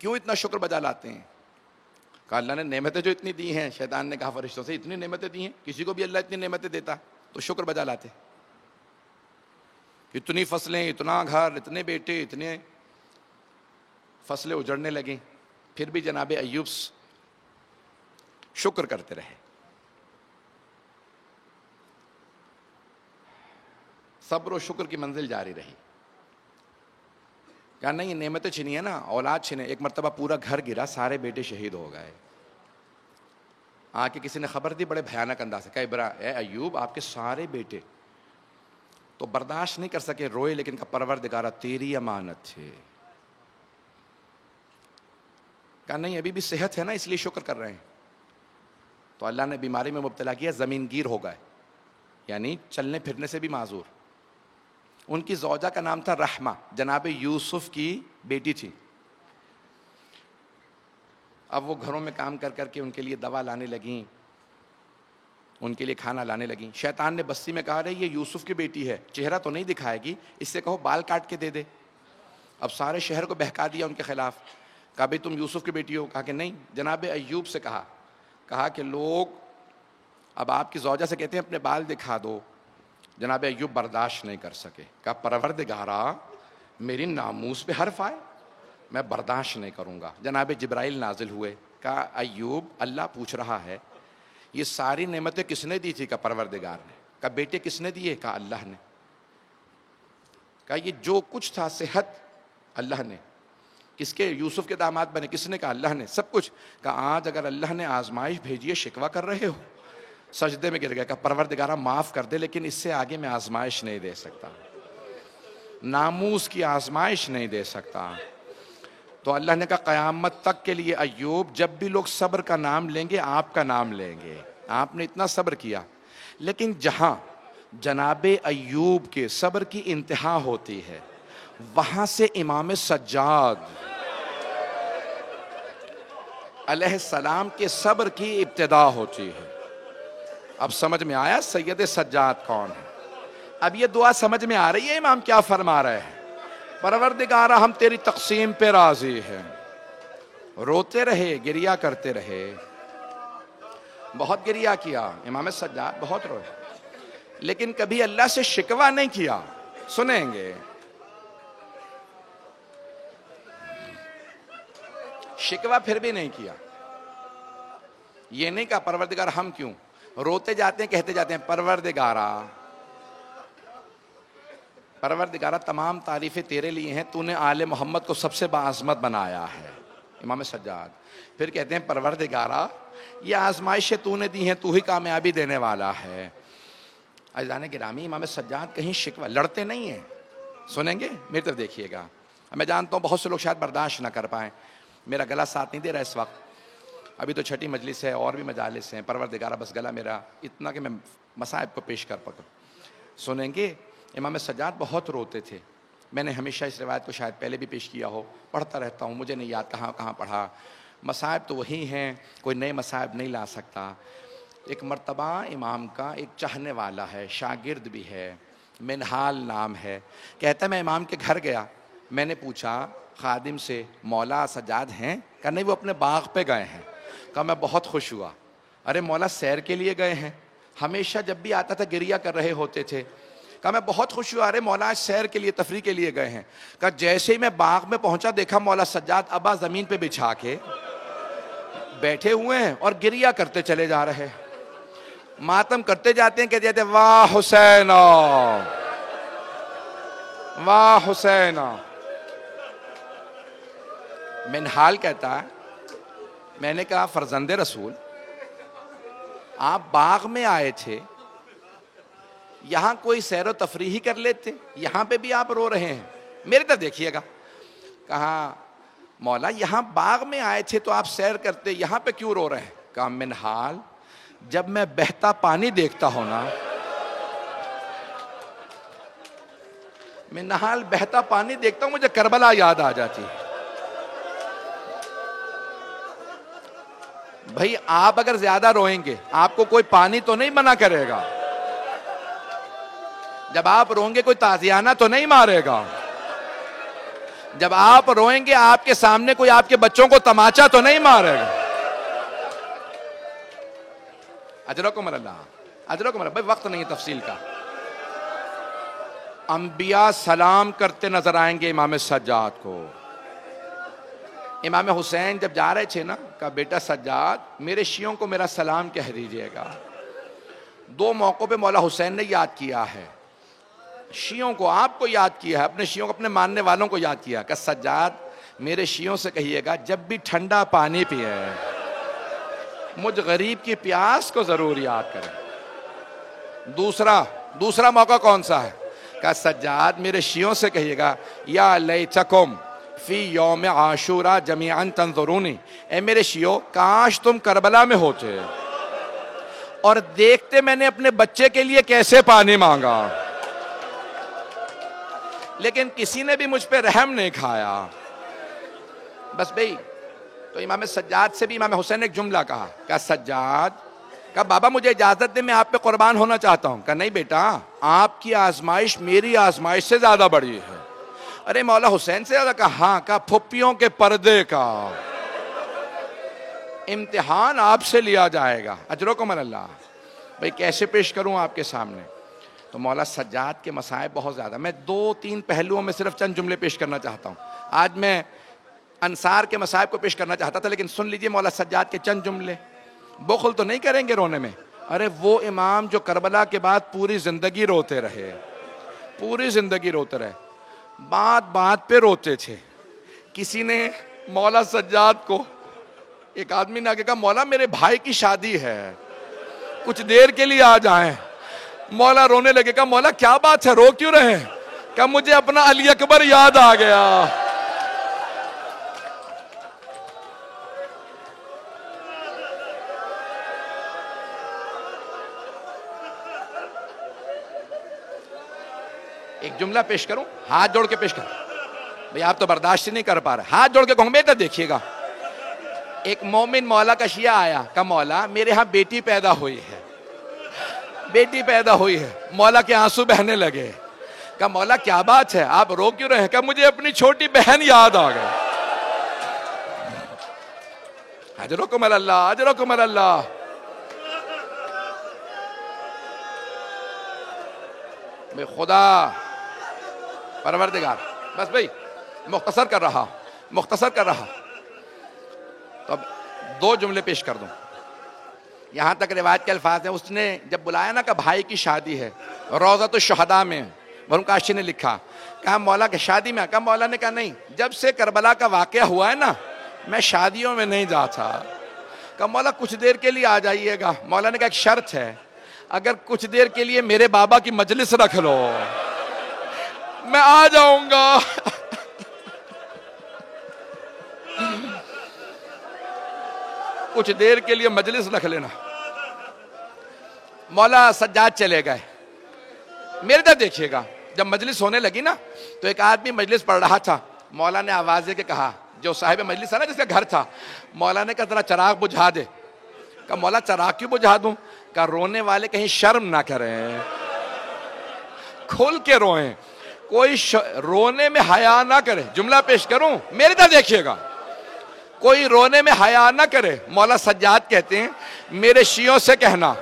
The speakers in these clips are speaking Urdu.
کیوں اتنا شکر بجا لاتے ہیں؟ کہا اللہ نے نعمتیں جو اتنی دی ہیں، شیطان نے کہا فرشتوں سے اتنی نعمتیں دی ہیں، کسی کو بھی اللہ اتنی نعمتیں دیتا تو شکر بجا لاتے. اتنی فصلیں، اتنا گھر، اتنے بیٹے، اتنے فصلیں اجڑنے لگیں، پھر بھی جناب ایوب شکر کرتے رہے. صبر و شکر کی منزل جاری رہی. کہا نہیں یہ نعمتیں چھنی ہے نا، اولاد چھنے. ایک مرتبہ پورا گھر گرا، سارے بیٹے شہید ہو گئے. آ کے کسی نے خبر دی بڑے بھیانک انداز سے، کہا اے ایوب آپ کے سارے بیٹے. تو برداشت نہیں کر سکے، روئے، لیکن کہا پروردگارہ تیری امانت تھے. کہا نہیں ابھی بھی صحت ہے نا اس لیے شکر کر رہے ہیں. تو اللہ نے بیماری میں مبتلا کیا، زمین گیر ہو گئے، یعنی چلنے پھرنے سے بھی معذور. ان کی زوجہ کا نام تھا رحمہ، جناب یوسف کی بیٹی تھی. اب وہ گھروں میں کام کر کر کے ان کے لیے دوا لانے لگیں، ان کے لیے کھانا لانے لگیں. شیطان نے بستی میں کہا رہے یہ یوسف کی بیٹی ہے، چہرہ تو نہیں دکھائے گی، اس سے کہو بال کاٹ کے دے دے. اب سارے شہر کو بہکا دیا ان کے خلاف. کہا بھئی تم یوسف کی بیٹی ہو؟ کہا کہ نہیں. جناب ایوب سے کہا کہ لوگ اب آپ کی زوجہ سے کہتے ہیں اپنے بال دکھا دو. جناب ایوب برداشت نہیں کر سکے. کہا پروردگارا میری ناموس پہ حرف آئے، میں برداشت نہیں کروں گا. جناب جبرائیل نازل ہوئے. کہا ایوب اللہ پوچھ رہا ہے یہ ساری نعمتیں کس نے دی تھی؟ کہا پروردگار نے. کہا بیٹے کس نے دیے؟ کہا اللہ نے. کہا یہ جو کچھ تھا صحت اللہ نے. کس کے؟ یوسف کے داماد بنے. کس نے؟ کہا اللہ نے. سب کچھ. کہا آج اگر اللہ نے آزمائش بھیجی ہے شکوہ کر رہے ہو؟ سجدے میں گر گیا. کہا پروردگارہ معاف کر دے لیکن اس سے آگے میں آزمائش نہیں دے سکتا، ناموس کی آزمائش نہیں دے سکتا. تو اللہ نے کہا قیامت تک کے لیے ایوب جب بھی لوگ صبر کا نام لیں گے آپ کا نام لیں گے. آپ نے اتنا صبر کیا، لیکن جہاں جناب ایوب کے صبر کی انتہا ہوتی ہے وہاں سے امام سجاد علیہ السلام کے صبر کی ابتدا ہوتی ہے. اب سمجھ میں آیا سید سجاد کون ہے؟ اب یہ دعا سمجھ میں آ رہی ہے امام کیا فرما رہے ہیں؟ پروردگارہ ہم تیری تقسیم پہ راضی ہیں. روتے رہے، گریا کرتے رہے، بہت گریا کیا امام سجاد، بہت روئے، لیکن کبھی اللہ سے شکوہ نہیں کیا. سنیں گے شکوہ پھر بھی نہیں کیا. یہ نہیں کہا پروردگار ہم کیوں. روتے جاتے ہیں، کہتے جاتے ہیں پروردگارہ تمام تعریفیں تیرے لیے ہیں، تو نے آل محمد کو سب سے باعظمت بنایا ہے. امام سجاد پھر کہتے ہیں پروردگارہ یہ آزمائشیں تو نے دی ہیں، تو ہی کامیابی دینے والا ہے. عزیزان گرامی امام سجاد کہیں شکوہ، لڑتے نہیں ہیں. سنیں گے میری طرف دیکھیے گا. میں جانتا ہوں بہت سے لوگ شاید برداشت نہ کر پائیں، میرا گلا ساتھ نہیں دے رہا اس وقت، ابھی تو چھٹی مجلس ہے اور بھی مجالس ہیں. پروردگارہ بس گلا میرا اتنا کہ میں مصائب کو پیش کر پکوں. سنیں گے امام سجاد بہت روتے تھے. میں نے ہمیشہ اس روایت کو شاید پہلے بھی پیش کیا ہو، پڑھتا رہتا ہوں، مجھے نہیں یاد کہاں کہاں پڑھا. مصائب تو وہی ہیں، کوئی نئے مصائب نہیں لا سکتا. ایک مرتبہ امام کا ایک چاہنے والا ہے، شاگرد بھی ہے، منہال نام ہے. کہتا ہے میں امام کے گھر گیا، میں نے پوچھا خادم سے مولا سجاد ہیں؟ کہا نہیں وہ اپنے باغ پہ گئے ہیں. کہا میں بہت خوش ہوا. ارے مولا سیر کے لیے گئے ہیں؟ ہمیشہ جب بھی آتا تھا گریا کر رہے ہوتے تھے. کہا میں بہت خوش ہوا. ارے مولا سیر کے لیے تفریح کے لیے گئے ہیں؟ کہا جیسے ہی میں باغ میں پہنچا دیکھا مولا سجاد ابا زمین پہ بچھا کے بیٹھے ہوئے ہیں اور گریا کرتے چلے جا رہے، ماتم کرتے جاتے ہیں. کہتے جاتے ہیں واہ حسین واہ حسین. منہال کہتا ہے میں نے کہا فرزند رسول آپ باغ میں آئے تھے، یہاں کوئی سیر و تفریح کر لیتے، یہاں پہ بھی آپ رو رہے ہیں. میرے طرف دیکھیے گا. کہا مولا یہاں باغ میں آئے تھے تو آپ سیر کرتے، یہاں پہ کیوں رو رہے ہیں؟ کہا منہال جب میں بہتا پانی دیکھتا ہوں نا، منہال بہتا پانی دیکھتا ہوں مجھے کربلا یاد آ جاتی ہے. بھئی آپ اگر زیادہ روئیں گے آپ کو کوئی پانی تو نہیں منع کرے گا، جب آپ روئیں گے کوئی تازیانہ تو نہیں مارے گا. جب آپ روئیں گے آپ کے سامنے کوئی آپ کے بچوں کو تماچا تو نہیں مارے گا. اجرکم اللہ، اجرکم اللہ. بھائی وقت نہیں ہے تفصیل کا. انبیاء سلام کرتے نظر آئیں گے امام سجاد کو. امام حسین جب جا رہے تھے نا، کہا بیٹا سجاد میرے شیعوں کو میرا سلام کہہ دیجئے گا. 2 موقعوں پہ مولا حسین نے یاد کیا ہے شیعوں کو، آپ کو یاد کیا ہے، اپنے شیعوں کو، اپنے ماننے والوں کو یاد کیا کہ سجاد میرے شیعوں سے کہیے گا جب بھی ٹھنڈا پانی پیے مجھ غریب کی پیاس کو ضرور یاد کریں. دوسرا موقع کون سا ہے؟ کہ سجاد میرے شیعوں سے کہیے گا یا لیتکم فی یوم عاشورا جمیعا تنظرونی، اے میرے شیعوں کاش تم کربلا میں ہوتے اور دیکھتے میں نے اپنے بچے کے لیے کیسے پانی مانگا، لیکن کسی نے بھی مجھ پہ رحم نہیں کھایا. بس بھئی تو امام سجاد سے بھی امام حسین نے ایک جملہ کہا کہ سجاد، کہا بابا مجھے اجازت دے میں آپ پہ قربان ہونا چاہتا ہوں. کہا نہیں بیٹا آپ کی آزمائش میری آزمائش سے زیادہ بڑی ہے. ارے مولا حسین سے زیادہ؟ کہا ہاں. کہا پھپھیوں کے پردے کا امتحان آپ سے لیا جائے گا. اجرکم اللہ. بھئی کیسے پیش کروں آپ کے سامنے؟ تو مولا سجاد کے مصائب بہت زیادہ. میں 2-3 پہلوؤں میں صرف چند جملے پیش کرنا چاہتا ہوں. آج میں انصار کے مصائب کو پیش کرنا چاہتا تھا، لیکن سن لیجئے مولا سجاد کے چند جملے. بخل تو نہیں کریں گے رونے میں. ارے وہ امام جو کربلا کے بعد پوری زندگی روتے رہے، پوری زندگی روتے رہے، بات بات پہ روتے تھے. کسی نے مولا سجاد کو، ایک آدمی نے آگے کہا مولا میرے بھائی کی شادی ہے کچھ دیر کے لیے آ جائیں. مولا رونے لگے. کہا مولا کیا بات ہے، رو کیوں رہے ہیں؟ کہا مجھے اپنا علی اکبر یاد آ گیا. ایک جملہ پیش کروں، ہاتھ جوڑ کے پیش کروں. بھئی آپ تو برداشت نہیں کر پا رہے. ہاتھ جوڑ کے کہوں بیٹا دیکھیے گا. ایک مومن مولا کا شیعہ آیا. کہا مولا میرے ہاں بیٹی پیدا ہوئی ہے، بیٹی پیدا ہوئی ہے. مولا کے آنسو بہنے لگے. کہا مولا کیا بات ہے، آپ رو کیوں رہے ہیں؟ کہا مجھے اپنی چھوٹی بہن یاد آ گئی. اجرکم اللہ، اجرکم اللہ. بے خدا پروردگار. بس بھئی مختصر کر رہا. تو اب 2 جملے پیش کر دوں. یہاں تک روایت کے الفاظ ہیں. اس نے جب بلایا نا کہ بھائی کی شادی ہے روضۃ الشہداء میں، بھرم کاشی نے لکھا. کہا مولا کی شادی میں؟ کہا مولا نے کہا نہیں، جب سے کربلا کا واقعہ ہوا ہے نا میں شادیوں میں نہیں جاتا. کہا مولا کچھ دیر کے لیے آ جائیے گا. مولا نے کہا ایک شرط ہے، اگر کچھ دیر کے لیے میرے بابا کی مجلس رکھ لو میں آ جاؤں گا. کچھ دیر کے لیے مجلس رکھ لینا. مولا سجاد چلے گئے. میرے طرف دیکھیے گا. جب مجلس ہونے لگی نا تو ایک آدمی مجلس پڑھ رہا تھا. مولا نے آواز دے کے کہا، جو صاحب مجلس ہے نا جس کا گھر تھا، مولا نے کہا ذرا چراغ بجھا دے. کہا مولا چراغ کیوں بجھا دوں؟ کہا رونے والے کہیں شرم نہ کریں، کھل کے روئیں، کوئی رونے میں حیا نہ کرے. جملہ پیش کروں، میرے طرف دیکھیے گا. کوئی رونے میں حیا نہ کرے. مولا سجاد کہتے ہیں میرے شیعوں سے کہنا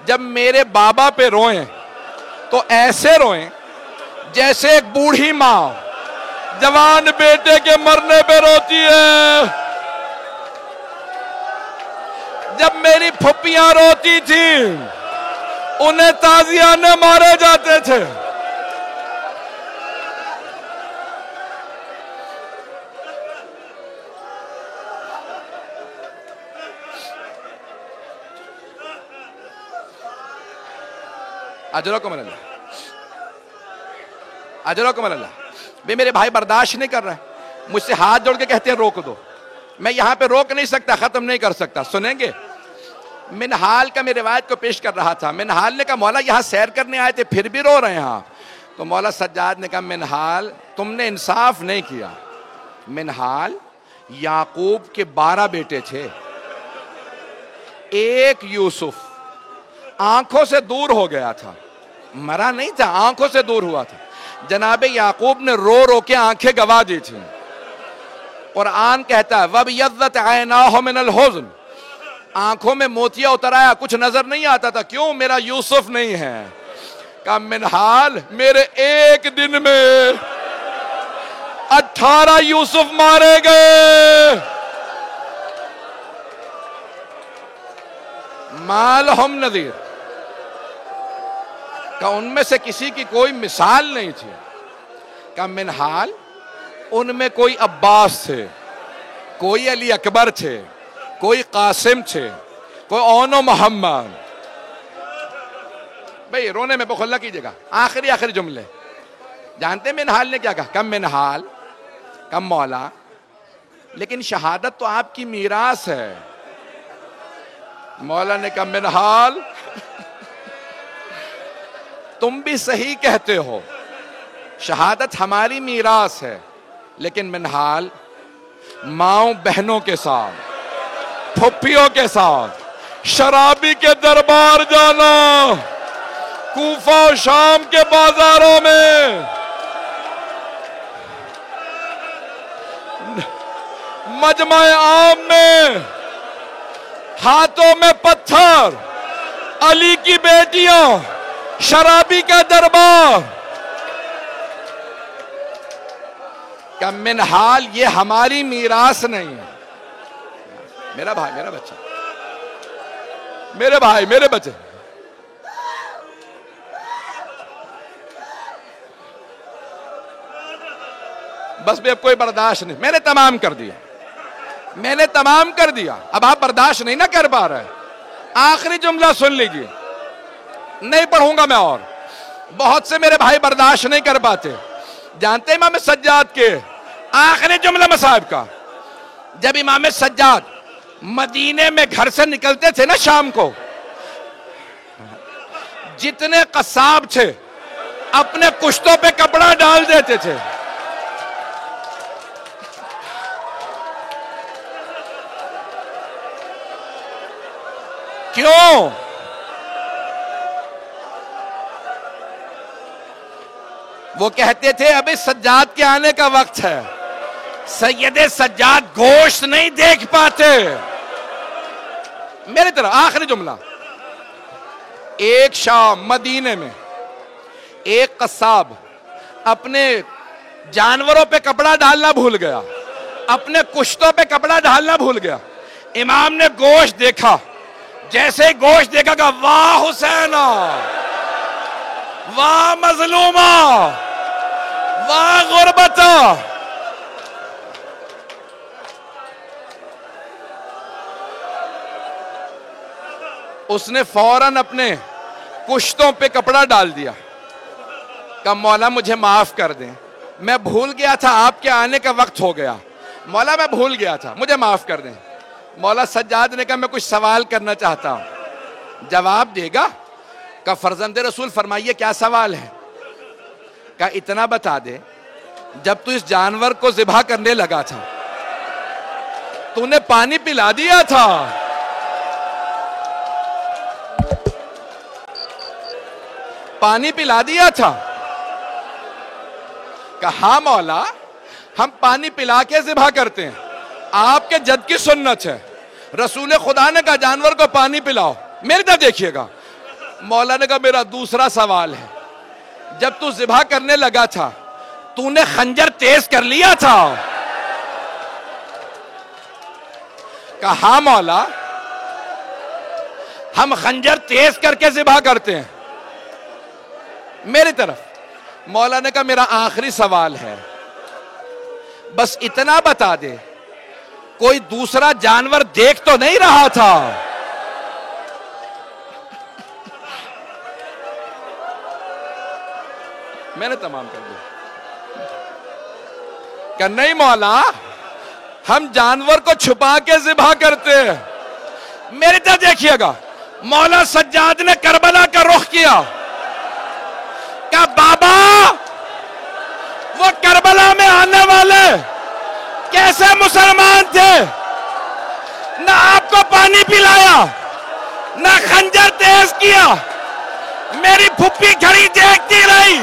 جب میرے بابا پہ روئیں تو ایسے روئیں جیسے ایک بوڑھی ماں جوان بیٹے کے مرنے پہ روتی ہے. جب میری پھپھیاں روتی تھیں انہیں تازیانے مارے جاتے تھے. اجرکم اللہ، اجرکم اللہ. بھئی میرے بھائی برداشت نہیں کر رہے، مجھ سے ہاتھ جوڑ کے کہتے ہیں روک دو. میں یہاں پہ روک نہیں سکتا، ختم نہیں کر سکتا. سنیں گے؟ منہال کا میں روایت کو پیش کر رہا تھا. منہال نے کہا مولا یہاں سیر کرنے آئے تھے پھر بھی رو رہے ہیں آپ. تو مولا سجاد نے کہا منہال تم نے انصاف نہیں کیا. منہال یعقوب کے 12 بیٹے تھے. ایک یوسف آنکھوں سے دور ہو گیا تھا، مرا نہیں تھا، آنکھوں سے دور ہوا تھا. جناب یعقوب نے رو رو کے آنکھیں گوا دی تھیں. قرآن کہتا ہے وَبْيَضَّتْ عَيْنَاهُ مِنَ الْحُزْنِ, آنکھوں میں موتیا اتر آیا, کچھ نظر نہیں آتا تھا. کیوں؟ میرا یوسف نہیں ہے. کہا منحال, میرے ایک دن میں 18 یوسف مارے گئے. ما لہم نذیر, کہ ان میں سے کسی کی کوئی مثال نہیں تھی. کہ منحال, ان میں کوئی عباس تھے, کوئی علی اکبر تھے, کوئی قاسم تھے, کوئی اون و محمد. بھئی رونے میں بخل نہ کیجئے گا. آخری جملے جانتے منحال نے کیا کہا؟ کم منحال, کم مولا, لیکن شہادت تو آپ کی میراث ہے. مولا نے کہا منحال تم بھی صحیح کہتے ہو, شہادت ہماری میراث ہے, لیکن منحال ماؤں بہنوں کے ساتھ, پھپھیوں کے ساتھ شرابی کے دربار جانا, کوفہ و شام کے بازاروں میں مجمع عام میں ہاتھوں میں پتھر, علی کی بیٹیاں, شرابی کا دربار. کہ منحال یہ ہماری میراث نہیں ہے. میرا بھائی, میرا بچہ, میرے بھائی, میرے بچے, بس بھی اب کوئی برداشت نہیں. میں نے تمام کر دیا, میں نے تمام کر دیا. اب آپ برداشت نہیں نہ کر پا رہے. آخری جملہ سن لیجیے, نہیں پڑھوں گا میں اور. بہت سے میرے بھائی برداشت نہیں کر پاتے. جانتے امام سجاد کے آخری جملہ مصائب کا؟ جب امام سجاد مدینے میں گھر سے نکلتے تھے نا شام کو, جتنے قصاب تھے اپنے کشتوں پہ کپڑا ڈال دیتے تھے. کیوں؟ وہ کہتے تھے ابھی سجاد کے آنے کا وقت ہے, سید سجاد گوشت نہیں دیکھ پاتے. میری طرح آخری جملہ, ایک شام مدینے میں ایک قصاب اپنے جانوروں پہ کپڑا ڈالنا بھول گیا, اپنے کشتوں پہ کپڑا ڈالنا بھول گیا. امام نے گوشت دیکھا, جیسے ہی گوشت دیکھا کہ واہ حسینہ, واہ مظلومہ, واہ غربتہ. اس نے فوراً اپنے کشتوں پہ کپڑا ڈال دیا. کہ مولا مجھے معاف کر دیں, میں بھول گیا تھا, آپ کے آنے کا وقت ہو گیا. مولا میں بھول گیا تھا, مجھے معاف کر دیں. مولا سجاد نے کہا میں کچھ سوال کرنا چاہتا ہوں. جواب دے گا؟ کہ فرزند رسول فرمائیے کیا سوال ہے؟ کہ اتنا بتا دے, جب تو اس جانور کو ذبح کرنے لگا تھا تو نے پانی پلا دیا تھا؟ پانی پلا دیا تھا؟ کہ ہاں مولا ہم پانی پلا کے ذبح کرتے ہیں, آپ کے جد کی سنت ہے. رسول خدا نے کہا جانور کو پانی پلاؤ. میری طرف دیکھیے گا. مولا نے کہا میرا دوسرا سوال ہے, جب تو ذبح کرنے لگا تھا تو نے خنجر تیز کر لیا تھا؟ کہا ہاں مولا ہم خنجر تیز کر کے ذبح کرتے ہیں. میری طرف مولا نے کہا میرا آخری سوال ہے, بس اتنا بتا دے کوئی دوسرا جانور دیکھ تو نہیں رہا تھا؟ میں نے تمام کر دیا. کہ نہیں مولا ہم جانور کو چھپا کے ذبح کرتے ہیں. میری طرف دیکھیے گا. مولا سجاد نے کربلا کا رخ کیا. کہ بابا وہ کربلا میں آنے والے کیسے مسلمان تھے؟ نہ آپ کو پانی پلایا, نہ خنجر تیز کیا. میری پھپھی کھڑی دیکھتی رہی.